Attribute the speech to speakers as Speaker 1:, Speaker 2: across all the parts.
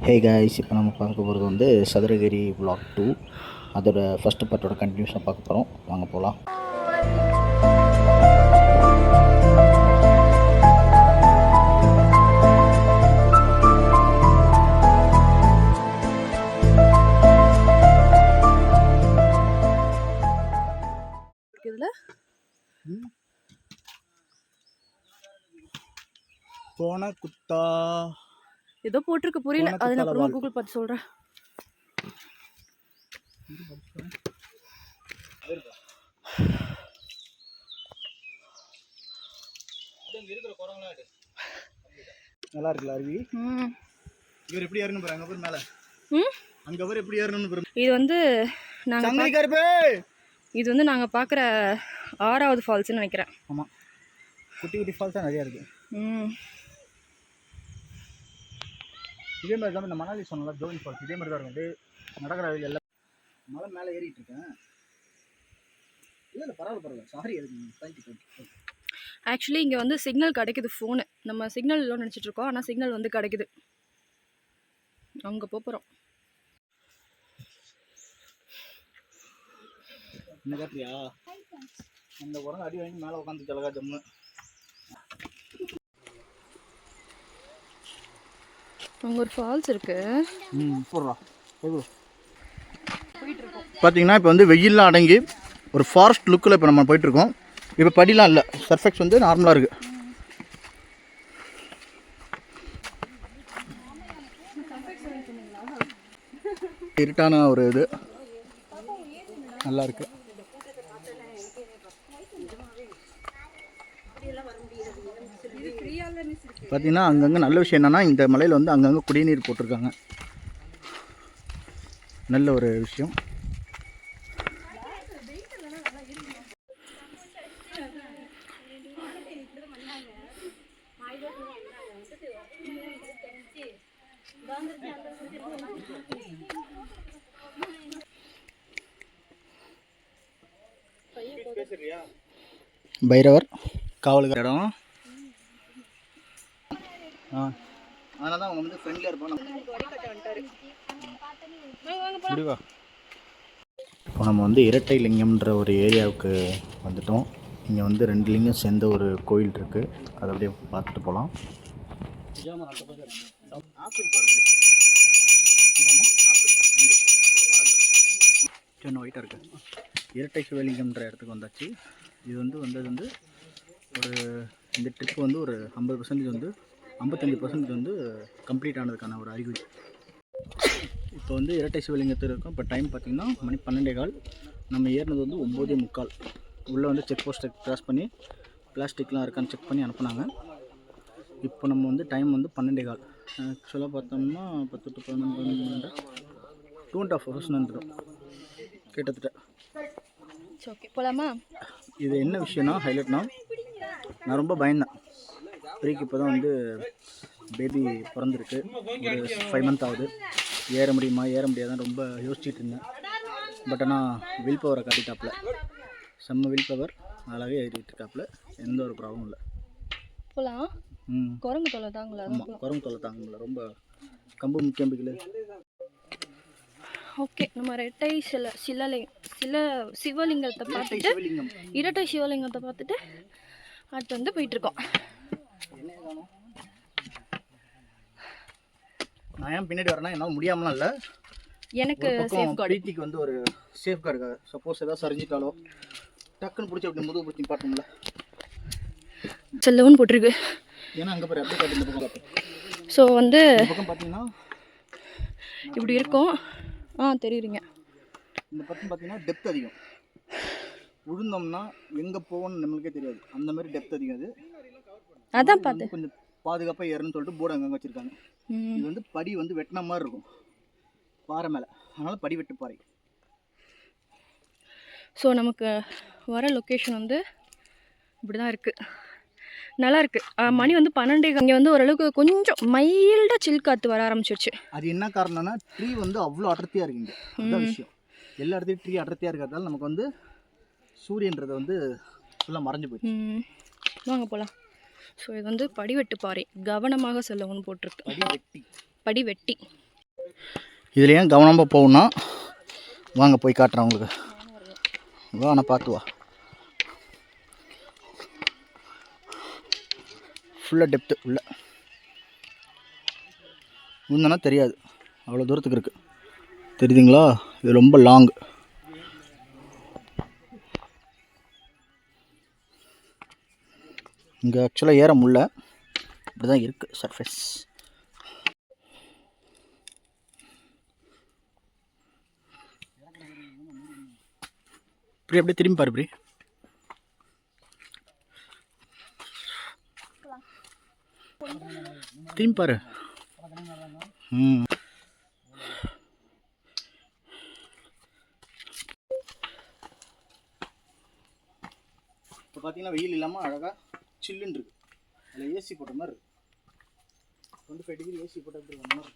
Speaker 1: Hey guys, இப்போ நம்ம பார்க்க போகிறது வந்து சதுரகிரி vlog 2. அதோட ஃபஸ்ட்டு பார்ட்டோட கண்டினியூஷனாக பார்க்க போகிறோம். வாங்க போகலாம். போன குத்தா
Speaker 2: ஏதோ போட்டிருக்கு, புரியல. அதை நான் அப்புறமா கூகுள் பார்த்து சொல்கிறேன்.
Speaker 1: நல்லா இருக்குல்ல அருவி? இவர் எப்படி ஏறணும் பாருங்க, அங்கே மேலே அங்கே அவர் எப்படி ஏறணும்னு பாருங்க.
Speaker 2: இது வந்து நாங்கள் பார்க்குற 6வது ஃபால்ஸ்ன்னு நினைக்கிறேன்.
Speaker 1: ஆமாம், குட்டி குட்டி ஃபால்ஸ் தான் நிறையா இருக்குது. இதே மாதிரி தான் இந்த மணாலி சொன்னால ஜோயின் ஃபால்ஸ் இதே மாதிரி தான் இருக்கும். அப்படியே நடக்கிற வழி எல்லாம் மலை மேலே ஏறிட்டு இருக்கேன். இல்லை பரவாயில்ல சாரி. அதுக்கு
Speaker 2: ஆக்சுவலி இங்கே வந்து சிக்னல் கிடைக்குது. ஃபோனு நம்ம சிக்னல் இல்லைன்னு நினச்சிட்டு இருக்கோம், ஆனால் சிக்னல் வந்து கிடைக்குது. அங்கே போகிறோம்.
Speaker 1: என்ன காட்டியா? அந்த உரங்க அடி வாங்கி மேலே உட்காந்து ஜலகா ஜம்மு.
Speaker 2: அங்கே ஒரு ஃபால்ஸ் இருக்கு.
Speaker 1: போடுறா பார்த்தீங்கன்னா இப்போ வந்து வெயில்லாம் அடங்கி ஒரு ஃபாரஸ்ட் லுக்கில் இப்போ நம்ம போயிட்டுருக்கோம். இப்போ படிலாம் இல்லை, சர்ஃபெக்ஸ் வந்து நார்மலாக இருக்குது. இருட்டான ஒரு இது நல்லா இருக்கு. பார்த்தீங்கன்னா அங்கங்கே நல்ல விஷயம் என்னென்னா, இந்த மலையில் வந்து அங்கங்கே குடிநீர் போட்டிருக்காங்க. நல்ல ஒரு விஷயம். பைரவர் காவலுக்கு இடம். அதனால தான் அவங்க வந்து ஃப்ரெண்ட்லியாக இருப்பாங்க. முடிவா இப்போ நம்ம வந்து இரட்டை லிங்கம்ன்ற ஒரு ஏரியாவுக்கு வந்துட்டோம். இங்கே வந்து 2 லிங்கம் சேர்ந்த ஒரு கோயில் இருக்குது. அதை அப்படியே பார்த்துட்டு போகலாம். சின்ன ஒயிட்டாக இருக்குது. இரட்டை சிவலிங்கம்ன்ற இடத்துக்கு வந்தாச்சு. இது வந்து வந்தது வந்து ஒரு இந்த ட்ரிப் வந்து ஒரு 50% வந்து 55% வந்து கம்ப்ளீட் ஆனதுக்கான ஒரு அறிகுறி. இப்போ வந்து இரட்டை சிவலிங்கத்தில் இருக்கும். இப்போ டைம் பார்த்திங்கன்னா மணி 12:15. நம்ம ஏறினது வந்து 9:45. உள்ளே வந்து செக் போஸ்ட்டை க்ராஸ் பண்ணி பிளாஸ்டிக்லாம் இருக்கான்னு செக் பண்ணி அனுப்புனாங்க. இப்போ நம்ம வந்து டைம் வந்து 12:15. ஆக்சுவலாக பார்த்தோம்னா 10 to 11 2.5 hours வந்துடும் கிட்டத்தட்ட.
Speaker 2: ஓகே, போகலாமா?
Speaker 1: இது என்ன விஷயம்னா, ஹைலைட்னா, நான் ரொம்ப பயந்தேன். பிரிக்கு இப்போ தான் வந்து பேபி பிறந்திருக்கு. ஒரு 5 month ஆகுது. ஏற முடியுமா ஏற முடியாதான் ரொம்ப யோசிச்சுட்டு இருந்தேன். பட் ஆனால் வில் பவரை காட்டிட்டாப்புல, செம்ம வில் பவர். அழகாக ஏறிட்டு இருக்காப்புல, எந்த ஒரு ப்ராப்ளம் இல்லை.
Speaker 2: போகலாம். குரங்கு தொலை தாங்களா?
Speaker 1: ஆமாம், குரங்கு தொலை தாங்க முடியல, ரொம்ப கம்பு முக்கியம் பிடிக்கல.
Speaker 2: ஓகே, நம்ம இரட்டை சிவலிங்கத்தை பார்த்துட்டு இரட்டை சிவலிங்கத்தை பார்த்துட்டு அடுத்து வந்து போயிட்டுருக்கோம்.
Speaker 1: நான் ஏன் பின்னாடி வரேன்னா, என்னால் முடியாமலாம் இல்லை,
Speaker 2: எனக்கு
Speaker 1: பிரீத்திக்கு வந்து ஒரு சேஃப் கார்டு. சப்போஸ் ஏதாவது சரிஞ்சிட்டாலோ டக்குன்னு பிடிச்சி அப்படி முதுகு பிடிச்சி பார்க்கணும்ல,
Speaker 2: செல்லவும் போட்டிருக்கு.
Speaker 1: ஏன்னா அங்கே போய் அப்படியே காட்டு. இந்த பக்கம் காட்டு.
Speaker 2: ஸோ வந்து
Speaker 1: பக்கம் பார்த்தீங்கன்னா
Speaker 2: இப்படி இருக்கும். தெரியுறீங்க.
Speaker 1: இந்த பக்கம் பார்த்தீங்கன்னா டெப்த் அதிகம். விழுந்தோம்னா எங்கே போவோம்னு நம்மளுக்கே தெரியாது, அந்த மாதிரி டெப்த் அதிகம். அது
Speaker 2: அதான் பார்த்து
Speaker 1: கொஞ்சம் பாதுகாப்பாக ஏறணும்னு சொல்லிட்டு போர்டு அங்கங்கே வச்சுருக்காங்க. இது வந்து படி வந்து வெட்டின மாதிரி இருக்கும் பாறை மேலே, அதனால் படி வெட்டு பாறை.
Speaker 2: ஸோ நமக்கு வர லொக்கேஷன் வந்து இப்படி தான் இருக்குது. நல்லா இருக்குது. மணி வந்து 12. இங்கே வந்து ஓரளவுக்கு கொஞ்சம் மைல்டாக சில் காற்று வர ஆரம்பிச்சிருச்சு.
Speaker 1: அது என்ன காரணம்னா, ட்ரீ வந்து அவ்வளோ அடர்த்தியாக இருக்குங்க. அதுதான் விஷயம். எல்லா இடத்துலையும் ட்ரீ அடர்த்தியாக இருக்கிறதால நமக்கு வந்து சூரியன்றது வந்து ஃபுல்லாக மறைஞ்சு போயிடுச்சு.
Speaker 2: வாங்க போகலாம். ஸோ இது வந்து படிவெட்டு பாறை, கவனமாக செல்லவும்னு போட்டிருக்கு.
Speaker 1: படிவெட்டி.
Speaker 2: படிவெட்டி
Speaker 1: இதில் ஏன் கவனமாக போகணுன்னா வாங்க போய் காட்டுறேன் உங்களுக்கு. வா நான் பார்த்து வா. ஃபுல்லாக டெப்த்து உள்ள இருந்தனா தெரியாது, அவ்வளோ தூரத்துக்கு இருக்குது. தெரியுதுங்களா? இது ரொம்ப லாங். இங்கே ஆக்சுவலாக ஏற முடியல, இப்படி தான் இருக்குது சர்ஃபேஸ். இப்படி அப்படியே திரும்பி பாரு. இப்படி திரும்பி பாரு. இப்போ பார்த்தீங்கன்னா வெயில் இல்லாமல் அழகாக சில்லுன்னு இருக்குது. அதில் ஏசி போட்ட மாதிரி இருக்குது. 25 டிகிரி ஏசி போட்ட மாதிரி இருக்கும்.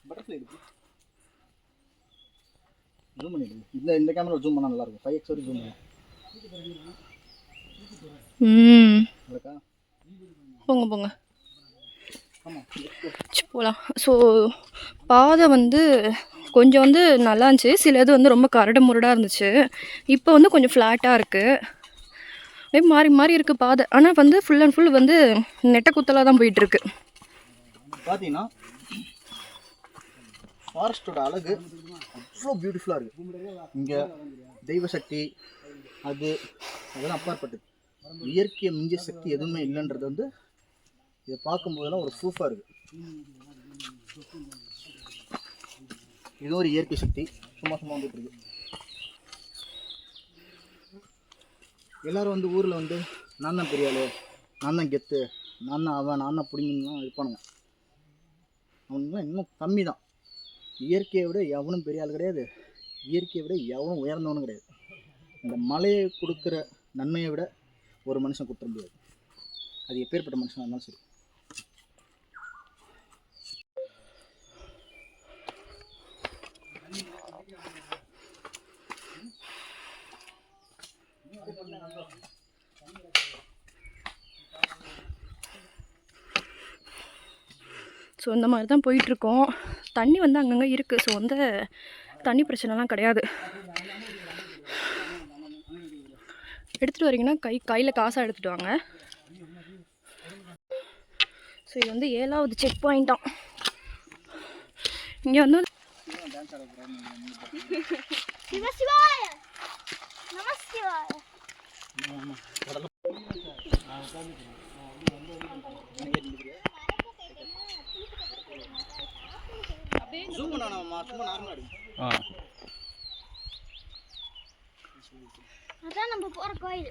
Speaker 1: பட்டர்ஃப்ளை இருக்குது. ஜூம் பண்ணிடுங்க. இந்த கேமரா ஜூம் பண்ணால் நல்லாயிருக்கும். 5x வரைக்கும் ஜூம் பண்ணலாம்.
Speaker 2: போங்க போங்க போகலாம். ஸோ பாதை வந்து கொஞ்சம் வந்து நல்லா இருந்துச்சு, சில இது வந்து ரொம்ப கரடு முரடாக இருந்துச்சு. இப்போ வந்து கொஞ்சம் ஃப்ளாட்டாக இருக்குது, அப்படியே மாறி மாறி இருக்குது பாதை. ஆனால் வந்து ஃபுல் அண்ட் ஃபுல் வந்து நெட்டை குத்தலாக தான் போயிட்டுருக்கு.
Speaker 1: பார்த்தீங்கன்னா ஃபாரஸ்ட்டோட அழகு அவ்வளோ பியூட்டிஃபுல்லாக இருக்குது. இங்கே தெய்வ சக்தி அதெல்லாம் அப்பாற்பட்டது. இயற்கையை மிஞ்சிய சக்தி எதுவுமே இல்லைன்றது வந்து இதை பார்க்கும்போதெல்லாம் ஒரு ப்ரூஃபாக இருக்குது. இது ஒரு இயற்கை சக்தி சும்மா வந்துட்டு இருக்கு. எல்லோரும் வந்து ஊரில் வந்து நான் தான் பெரிய ஆளு, நான் தான் கெத்து, நான் தான் அவன், நான் தான் பிடிங்கலாம் இருப்பானுங்க. அவனுங்களாம் இன்னும் கம்மி தான். இயற்கையை விட எவனும் பெரிய ஆள் கிடையாது, இயற்கையை விட எவனும் உயர்ந்தவனும் கிடையாது. இந்த மலையை கொடுக்குற நன்மையை விட ஒரு மனுஷன் கொடுத்துட முடியாது. அது எப்பேற்பட்ட மனுஷனாக இருந்தாலும் சரி.
Speaker 2: ஸோ இந்த மாதிரி தான் போயிட்டுருக்கோம். தண்ணி வந்து அங்கங்கே இருக்குது. ஸோ வந்து தண்ணி பிரச்சனைலாம் கிடையாது. எடுத்துகிட்டு வரீங்கன்னா கையில் காசாக எடுத்துகிட்டு வாங்க. ஸோ இது வந்து 7வது செக் பாயிண்ட்டாம். இங்கே வந்து
Speaker 3: அதான் நம்ம போற கோயில்.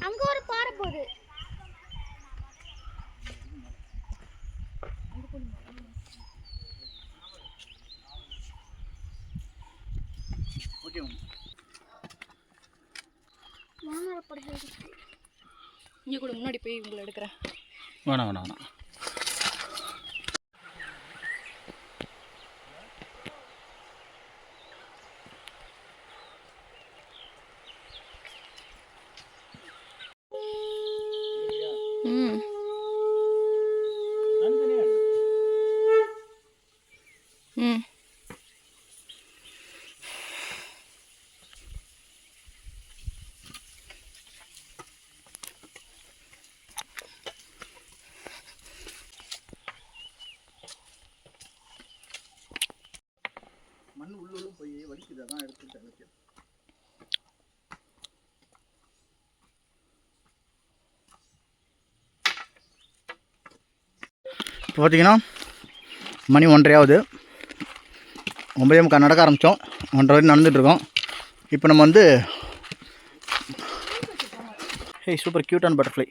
Speaker 3: அங்க ஒரு பாறை போகுது.
Speaker 2: இங்கே கூட முன்னாடி போய் உங்களை எடுக்கிறேன்.
Speaker 1: வேணாம் வேணாம் வேணாம். மண் உள்ளுள்ள போய் வலிக்குது, அதான் எடுத்துக்கிட்டேன். இப்போ பார்த்தீங்கன்னா மணி 1:30 ஆகுது. 9:45 நடக்க ஆரம்பித்தோம். 1:30 வரைக்கும் நடந்துகிட்ருக்கோம். இப்போ நம்ம வந்து சூப்பர் க்யூட்டான பட்டர்ஃப்ளை.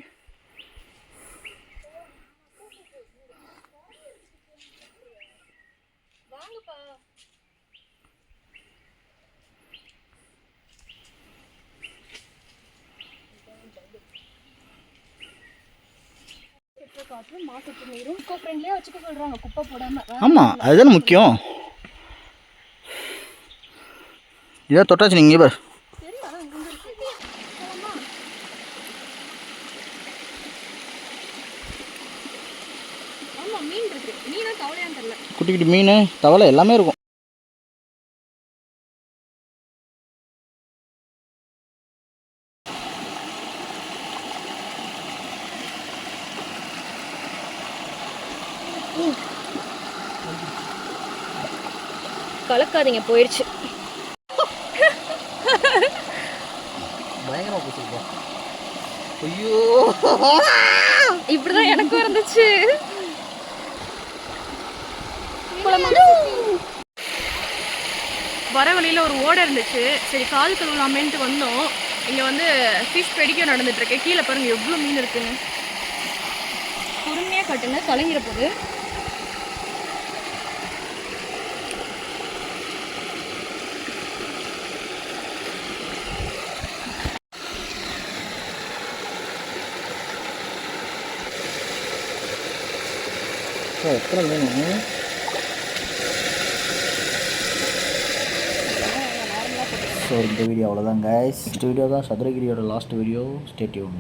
Speaker 1: ஆமாம், அதுதானே முக்கியம். இதான் தொட்டாச்சு நீங்கள் பார்.
Speaker 2: ஆமாம் மீன் இருக்கு. மீனா தவளையான்னு தெரியல.
Speaker 1: குட்டி குட்டி மீன் தவளை எல்லாமே இருக்கும்.
Speaker 2: கலக்காதீங்க, போயிடுச்சு.
Speaker 1: பயங்கரமாக பிடிச்சிருக்கோம். ஐயோ
Speaker 2: இப்படிதான் எனக்கும் இருந்துச்சு. வர வழியில் ஒரு ஓடை இருந்துச்சு. சரி கால் கழுவலாமேன்ட்டு வந்தோம். இங்கே வந்து ஃபிஷ் பெடிக்க நடந்துட்டுருக்கு. கீழே பாருங்கள் எவ்வளோ மீன் இருக்குன்னு. பொறுமையாக கட்டுங்க, கலங்கிற போது.
Speaker 1: எத்தனை மீன்? ஸோ இந்த வீடியோ அவ்வளோதான் கைஸ். இந்த வீடியோ தான் சதுரகிரியோட லாஸ்ட் வீடியோ. Stay tune.